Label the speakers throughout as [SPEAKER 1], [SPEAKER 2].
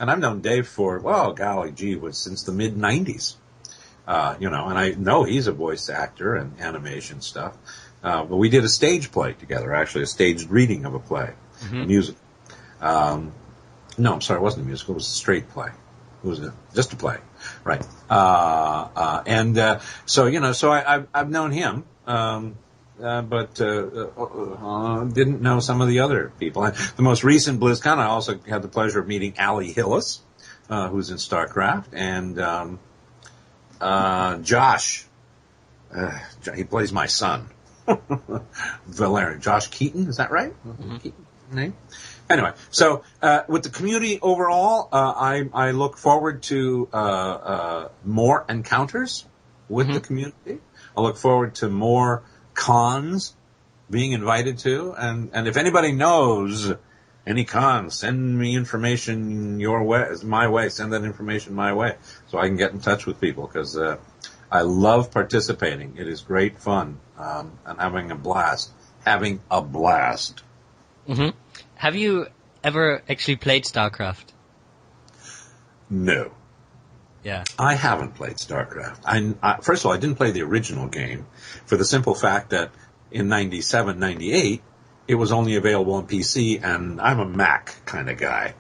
[SPEAKER 1] And I've known Dave for, well, golly gee, was since the mid-'90s. And I know he's a voice actor and animation stuff. But we did a stage play together, actually, a staged reading of a play, a music. No, I'm sorry, it wasn't a musical, it was a straight play. It was just a play, right? So I've known him, but didn't know some of the other people. And the most recent BlizzCon, I also had the pleasure of meeting Allie Hillis, who's in StarCraft, and Josh. He plays my son, Valerian. Josh Keaton, is that right? Keaton name? Anyway, so with the community overall, I look forward to more encounters with the community. I look forward to more cons being invited to, and if anybody knows any cons, send me information my way. Send that information my way so I can get in touch with people, because I love participating. It is great fun, and having a blast.
[SPEAKER 2] Mm-hmm. Have you ever actually played StarCraft?
[SPEAKER 1] No.
[SPEAKER 2] Yeah.
[SPEAKER 1] I haven't played StarCraft. First of all, I didn't play the original game for the simple fact that in 97, 98, it was only available on PC, and I'm a Mac kind of guy.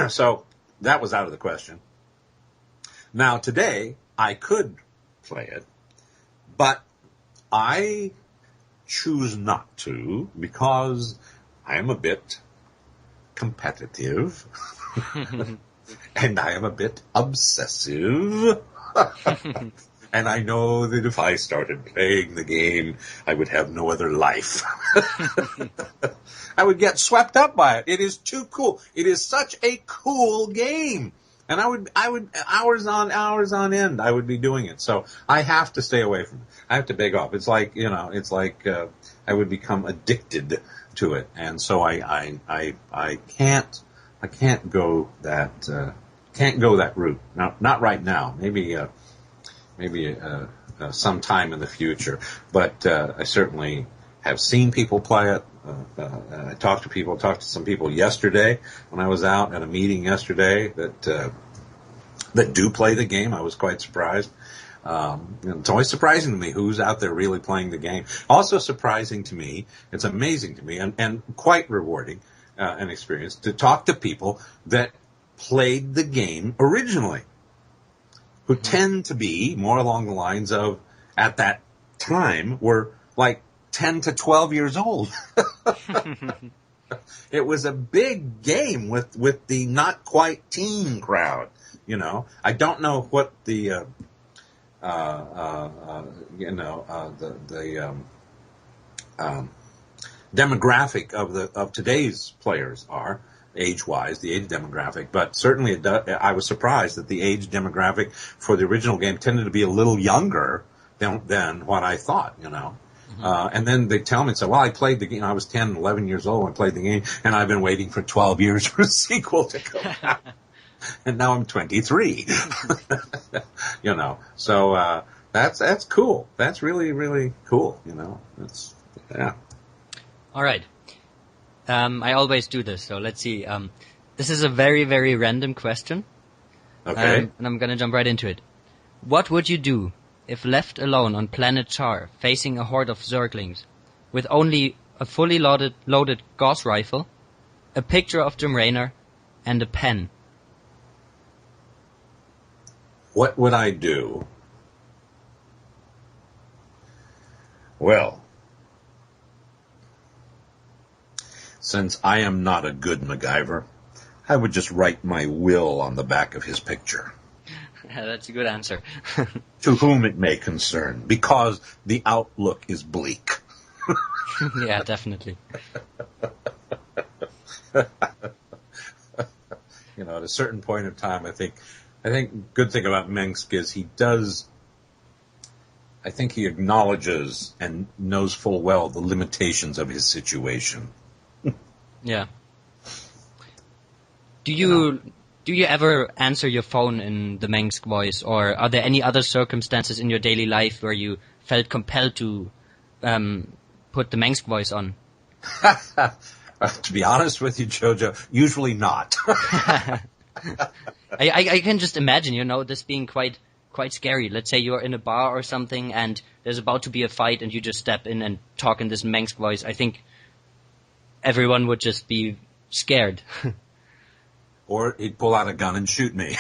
[SPEAKER 1] So that was out of the question. Now, today, I could play it, but I choose not to because I am a bit competitive and I am a bit obsessive. And I know that if I started playing the game, I would have no other life. I would get swept up by it. It is too cool. It is such a cool game. And I would hours on end, I would be doing it. So I have to stay away from it. I have to beg off. It's like, I would become addicted to it. And so I can't go that route. Now, not right now. Maybe sometime in the future. But, I certainly have seen people play it. I talked to some people yesterday when I was out at a meeting yesterday that do play the game. I was quite surprised. It's always surprising to me who's out there really playing the game. Also surprising to me, it's amazing to me, and quite rewarding an experience to talk to people that played the game originally, who tend to be more along the lines of, at that time, were like 10 to 12 years old. It was a big game with the not quite teen crowd, I don't know what the demographic of today's players are, age-wise, the age demographic, but certainly I was surprised that the age demographic for the original game tended to be a little younger than what I thought, And then they tell me, well, I played the game, I was 10, 11 years old when I played the game, and I've been waiting for 12 years for a sequel to come out. And now I'm 23. So that's cool. That's really, really cool, yeah.
[SPEAKER 2] All right. I always do this, so let's see. This is a very, very random question.
[SPEAKER 1] Okay.
[SPEAKER 2] And I'm going to jump right into it. What would you do if left alone on planet Char, facing a horde of Zerglings, with only a fully loaded Gauss rifle, a picture of Jim Raynor, and a pen?
[SPEAKER 1] What would I do? Well, since I am not a good MacGyver, I would just write my will on the back of his picture.
[SPEAKER 2] That's a good answer.
[SPEAKER 1] To whom it may concern, because the outlook is bleak.
[SPEAKER 2] Yeah, definitely.
[SPEAKER 1] At a certain point in time, I think good thing about Mengsk is I think he acknowledges and knows full well the limitations of his situation.
[SPEAKER 2] Yeah. Do you ever answer your phone in the Mengsk voice, or are there any other circumstances in your daily life where you felt compelled to put the Mengsk voice on?
[SPEAKER 1] To be honest with you, Jojo, usually not.
[SPEAKER 2] I can just imagine, this being quite scary. Let's say you're in a bar or something and there's about to be a fight and you just step in and talk in this Mengsk voice. I think everyone would just be scared.
[SPEAKER 1] Or he'd pull out a gun and shoot me.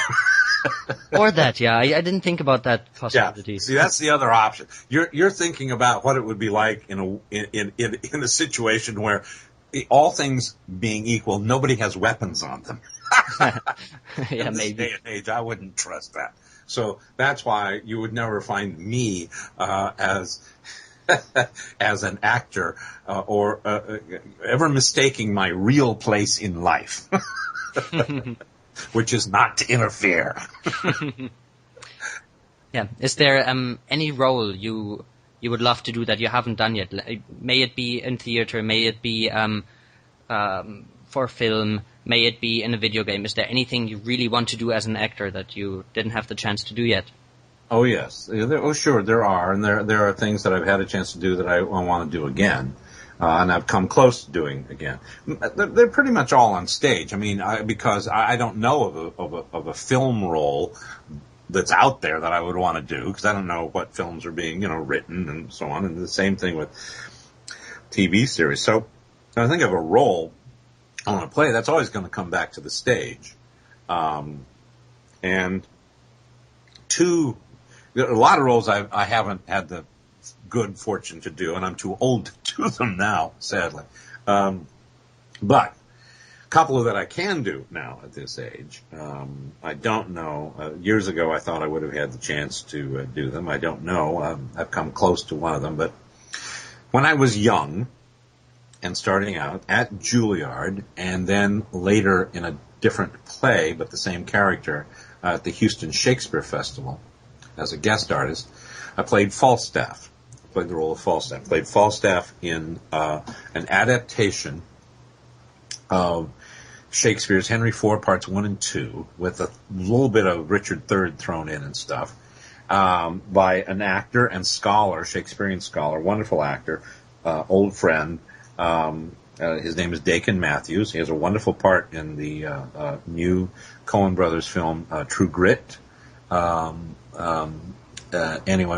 [SPEAKER 2] Or that, yeah. I didn't think about that possibility.
[SPEAKER 1] Yeah. See, that's the other option. You're thinking about what it would be like in a situation where, all things being equal, nobody has weapons on them.
[SPEAKER 2] Yeah,
[SPEAKER 1] in this
[SPEAKER 2] maybe.
[SPEAKER 1] day and age, I wouldn't trust that. So that's why you would never find me as an actor or ever mistaking my real place in life, which is not to interfere.
[SPEAKER 2] Yeah. Is there any role you would love to do that you haven't done yet? May it be in theater, may it be for film, may it be in a video game. Is there anything you really want to do as an actor that you didn't have the chance to do yet?
[SPEAKER 1] Oh, yes. Sure, there are. And there are things that I've had a chance to do that I want to do again. And I've come close to doing again. They're pretty much all on stage. I mean, because I don't know of a film role that's out there that I would want to do, because I don't know what films are being, written and so on. And the same thing with TV series. So I think of a role I want to play, that's always going to come back to the stage. And a lot of roles I haven't had the good fortune to do, and I'm too old to do them now, sadly. But a couple of that I can do now at this age. I don't know. Years ago, I thought I would have had the chance to do them. I don't know. I've come close to one of them. But when I was young and starting out at Juilliard, and then later in a different play, but the same character, at the Houston Shakespeare Festival as a guest artist, I played Falstaff. I played the role of Falstaff. I played Falstaff in an adaptation of Shakespeare's Henry IV Parts 1 and 2, with a little bit of Richard III thrown in and stuff, by an actor and scholar, Shakespearean scholar, wonderful actor, old friend. His name is Dakin Matthews. He has a wonderful part in the new Coen Brothers film, True Grit. Anyway,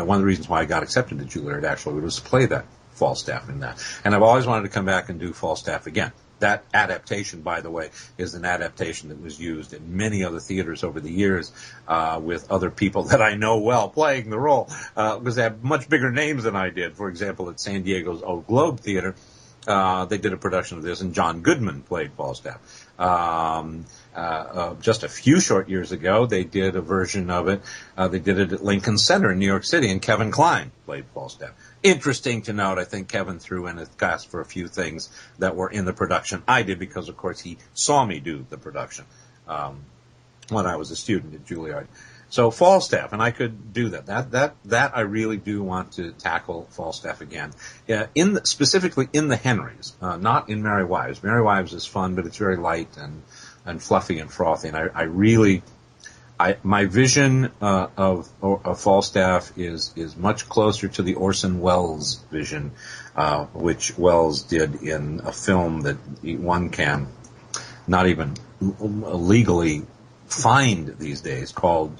[SPEAKER 1] one of the reasons why I got accepted to Juilliard actually was to play that Falstaff in that. And I've always wanted to come back and do Falstaff again. That adaptation, by the way, is an adaptation that was used in many other theaters over the years, with other people that I know well playing the role, because they have much bigger names than I did. For example, at San Diego's Old Globe Theater, they did a production of this, and John Goodman played Falstaff. Just a few short years ago, they did a version of it. They did it at Lincoln Center in New York City, and Kevin Kline played Falstaff. Interesting to note, I think Kevin threw in a cast for a few things that were in the production. I did because, of course, he saw me do the production when I was a student at Juilliard. So Falstaff, and I could do that. That I really do want to tackle Falstaff again. Specifically in the Henrys, not in Merry Wives. Merry Wives is fun, but it's very light and fluffy and frothy. And my vision of Falstaff is much closer to the Orson Welles vision, which Welles did in a film that one can not even legally find these days, called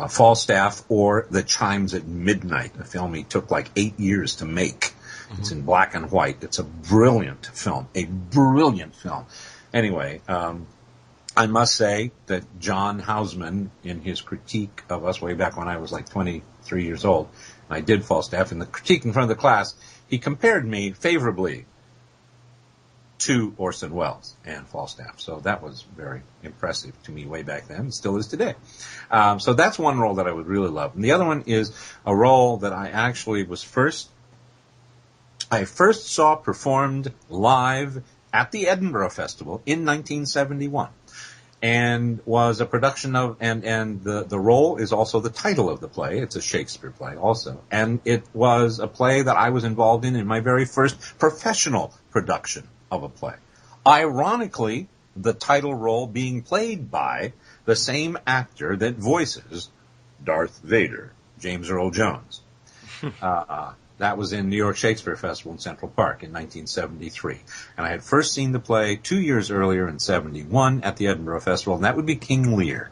[SPEAKER 1] Falstaff or The Chimes at Midnight, a film he took like 8 years to make. Mm-hmm. It's in black and white. It's a brilliant film. Anyway, I must say that John Houseman, in his critique of us way back when I was like 23 years old, and I did Falstaff, in the critique in front of the class, he compared me favorably to Orson Welles and Falstaff. So that was very impressive to me way back then, and still is today. So that's one role that I would really love. And the other one is a role that I actually first saw performed live at the Edinburgh Festival in 1971. And was a production of, and the role is also the title of the play. It's a Shakespeare play also. And it was a play that I was involved in my very first professional production of a play. Ironically, the title role being played by the same actor that voices Darth Vader, James Earl Jones. That was in New York Shakespeare Festival in Central Park in 1973. And I had first seen the play 2 years earlier in 71 at the Edinburgh Festival, and that would be King Lear.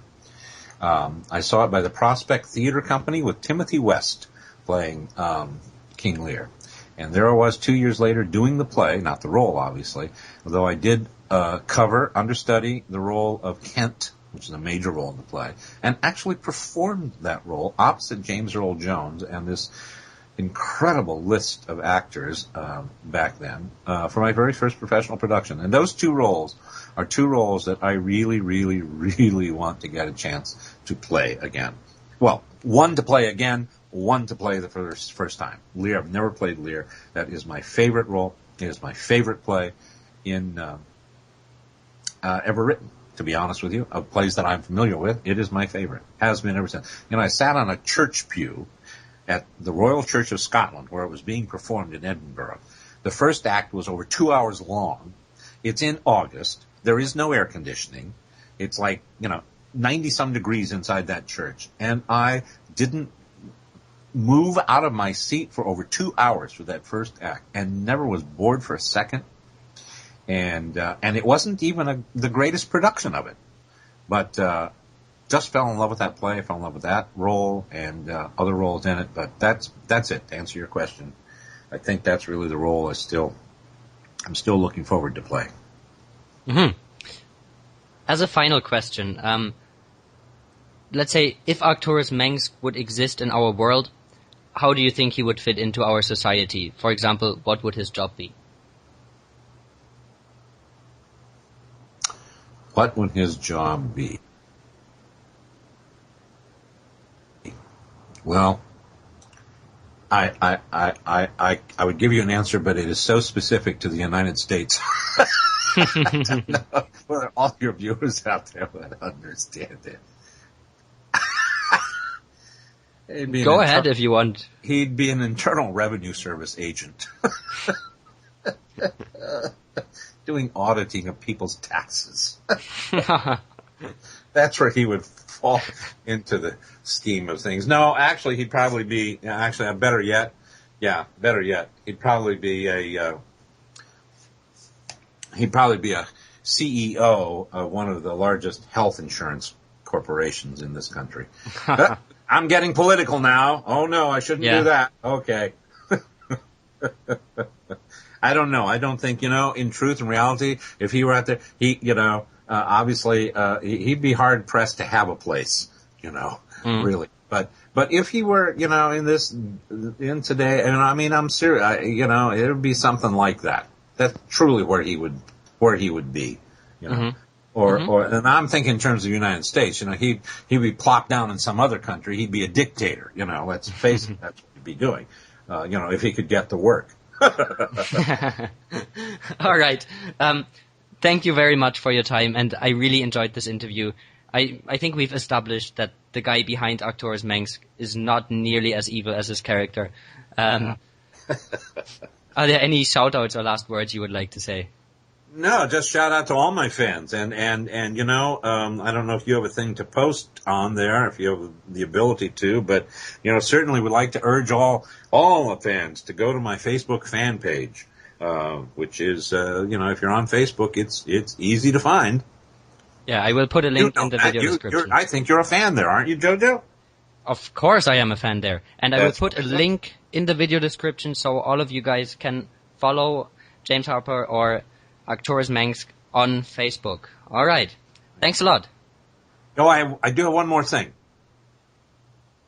[SPEAKER 1] I saw it by the Prospect Theatre Company with Timothy West playing King Lear. And there I was 2 years later doing the play, not the role, obviously, although I did understudy the role of Kent, which is a major role in the play, and actually performed that role opposite James Earl Jones and this incredible list of actors back then for my very first professional production. And those two roles are two roles that I really, really, really want to get a chance to play again. Well, one to play again, one to play the first time. Lear, I've never played Lear. That is my favorite role. It is my favorite play in ever written. To be honest with you, of plays that I'm familiar with, it is my favorite. Has been ever since. You know, I sat on a church pew at the Royal Church of Scotland, where it was being performed in Edinburgh. The first act was over 2 hours long. It's in August. There is no air conditioning. It's like, 90-some degrees inside that church. And I didn't move out of my seat for over 2 hours for that first act and never was bored for a second. And it wasn't even the greatest production of it. But just fell in love with that play, fell in love with that role and other roles in it. But that's it, to answer your question. I think that's really the role I'm still looking forward to play.
[SPEAKER 2] Mm-hmm. As a final question, let's say if Arcturus Mengsk would exist in our world, how do you think he would fit into our society? For example, what would his job be?
[SPEAKER 1] What would his job be? Well, I would give you an answer, but it is so specific to the United States. I don't know whether all your viewers out there would understand it.
[SPEAKER 2] Go ahead if you want.
[SPEAKER 1] He'd be an Internal Revenue Service agent. Doing auditing of people's taxes. That's where he would fall into the scheme of things. No, actually, he'd probably be, better yet. He'd probably be a CEO of one of the largest health insurance corporations in this country. I'm getting political now. Oh no, I shouldn't do that. Okay. I don't know. I don't think, in truth and reality, if he were out there, obviously, he'd be hard pressed to have a place, really. But if he were, in today, and I mean, I'm serious, it would be something like that. That's truly where he would be,
[SPEAKER 2] Mm-hmm.
[SPEAKER 1] And I'm thinking in terms of the United States, he'd be plopped down in some other country. He'd be a dictator, let's face it, that's what he'd be doing, if he could get to work.
[SPEAKER 2] All right. Thank you very much for your time, and I really enjoyed this interview. I think we've established that the guy behind Arcturus Mengsk is not nearly as evil as his character. Are there any shout-outs or last words you would like to say?
[SPEAKER 1] No, just shout out to all my fans, and I don't know if you have a thing to post on there, if you have the ability to, but certainly would like to urge all the fans to go to my Facebook fan page, which is if you're on Facebook, it's easy to find.
[SPEAKER 2] Yeah, I will put a link in the video description.
[SPEAKER 1] I think you're a fan there, aren't you, Jojo?
[SPEAKER 2] Of course, I am a fan there, and I will put a link in the video description so all of you guys can follow James Harper or Arcturus Mengsk on Facebook. All right. Thanks a lot.
[SPEAKER 1] Oh, I do have one more thing.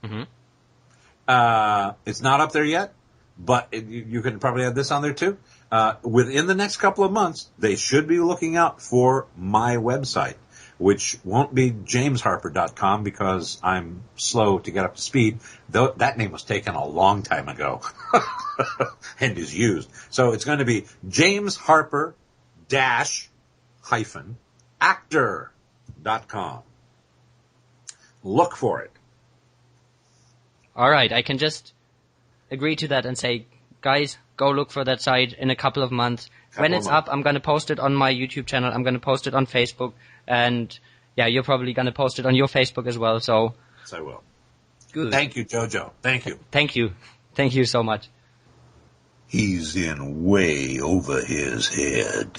[SPEAKER 2] Mm-hmm.
[SPEAKER 1] It's not up there yet, but you can probably add this on there too. Within the next couple of months, they should be looking out for my website, which won't be jamesharper.com because I'm slow to get up to speed. Though that name was taken a long time ago and is used. So it's going to be jamesharper-actor.com. Look for it.
[SPEAKER 2] All right, I can just agree to that and say, guys, go look for that site in a couple of months. When it's up, I'm going to post it on my YouTube channel. I'm going to post it on Facebook. And, you're probably going to post it on your Facebook as well. So
[SPEAKER 1] yes, I will.
[SPEAKER 2] Good.
[SPEAKER 1] Thank you, Jojo. Thank you.
[SPEAKER 2] Thank you. Thank you so much.
[SPEAKER 3] He's in way over his head.